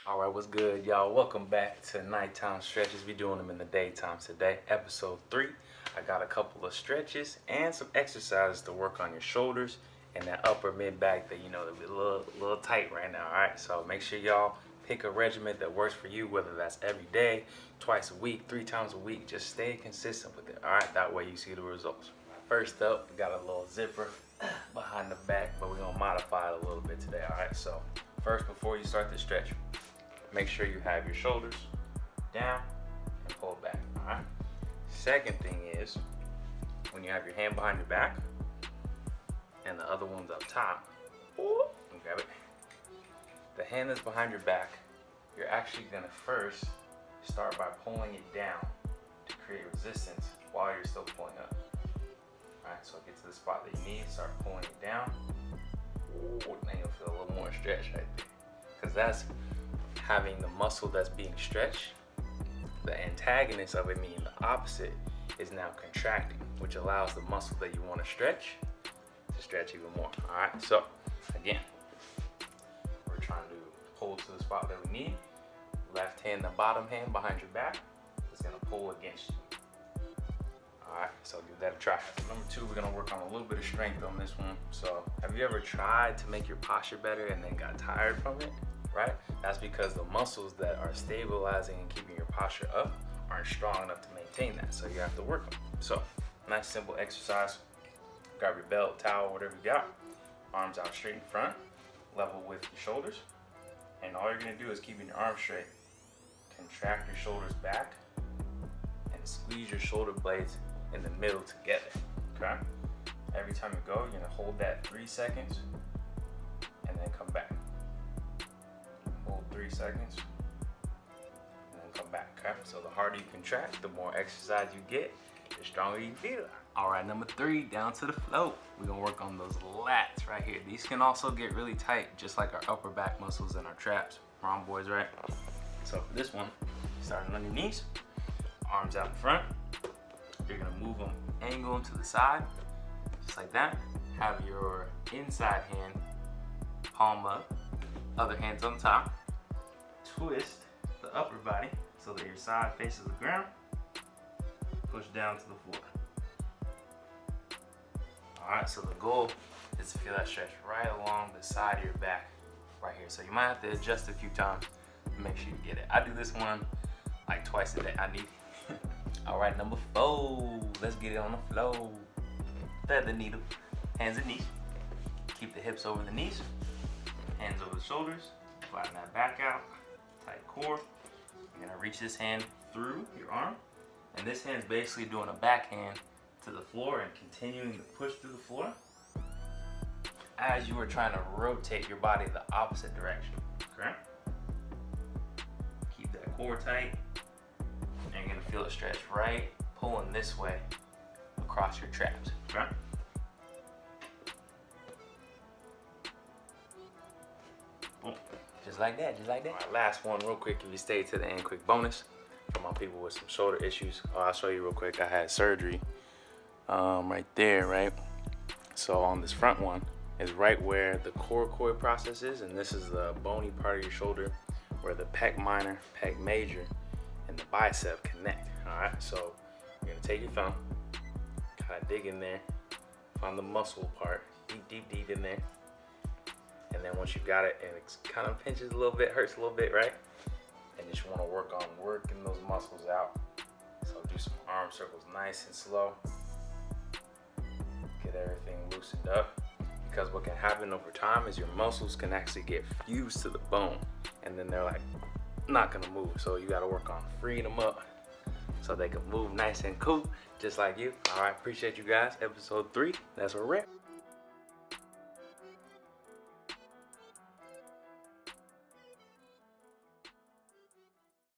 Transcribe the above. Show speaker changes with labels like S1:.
S1: All right, what's good, y'all? Welcome back to nighttime stretches. We doing them in the daytime today. Episode 3. I got a couple of stretches and some exercises to work on your shoulders and that upper mid back that that be a little tight right now. All right, so make sure y'all pick a regimen that works for you, whether that's every day, twice a week, 3 times a week. Just stay consistent with it. All right, that way you see the results. First up, we got a little zipper behind the back, but we're gonna modify it a little bit today. All right, so first, before you start the stretch, make sure you have your shoulders down and pull back, all right? Second thing is, when you have your hand behind your back and the other one's up top, grab it. The hand that's behind your back, you're actually gonna first start by pulling it down to create resistance while you're still pulling up. All right, so get to the spot that you need, start pulling it down. Then you'll feel a little more stretch right there. Because that's having the muscle that's being stretched. The antagonist of it, meaning the opposite, is now contracting, which allows the muscle that you want to stretch even more. All right, so again, we're trying to pull to the spot that we need. Left hand, the bottom hand behind your back is gonna pull against you. All right, so give that a try. Number 2, we're gonna work on a little bit of strength on this one. So have you ever tried to make your posture better and then got tired from it? Right? That's because the muscles that are stabilizing and keeping your posture up aren't strong enough to maintain that. So you have to work them. So nice simple exercise. Grab your belt, towel, whatever you got. Arms out straight in front, level with your shoulders. And all you're gonna do is keeping your arms straight. Contract your shoulders back and squeeze your shoulder blades in the middle together, okay? Every time you go, you're gonna hold that 3 seconds and then come back. Hold 3 seconds and then come back, okay? So the harder you contract, the more exercise you get, the stronger you feel. All right, number 3, down to the float. We're gonna work on those lats right here. These can also get really tight, just like our upper back muscles and our traps. Wrong, boys, right? So for this one, starting on your knees, arms out in front. You're gonna move them, angle them to the side, just like that. Have your inside hand palm up, other hand's on top. Twist the upper body so that your side faces the ground. Push down to the floor. All right, so the goal is to feel that stretch right along the side of your back, right here. So you might have to adjust a few times to make sure you get it. I do this one like twice a day. I need it. All right, number 4, let's get it on the floor. Thread the needle, hands and knees. Keep the hips over the knees, hands over the shoulders, flatten that back out, tight core. You're gonna reach this hand through your arm, and this hand's basically doing a backhand to the floor and continuing to push through the floor as you are trying to rotate your body the opposite direction, okay? Keep that core tight. And you're gonna feel it stretch right, pulling this way across your traps, okay? Boom. Just like that, just like that. All right, last one real quick, if you stay to the end, quick bonus for my people with some shoulder issues. I'll show you real quick. I had surgery right there, right? So on this front one is right where the coracoid process is, and this is the bony part of your shoulder where the pec minor, pec major, and the bicep connect. All right, so you're gonna take your thumb, kind of dig in there, find the muscle part, deep in there, and then once you got it, and it kind of pinches a little bit, hurts a little bit, right? And you just want to work on working those muscles out. So do some arm circles, nice and slow. Get everything loosened up, because what can happen over time is your muscles can actually get fused to the bone, and then they're like not gonna move. So you gotta work on freeing them up so they can move nice and cool, just like you. All right, appreciate you guys. Episode 3, that's a wrap.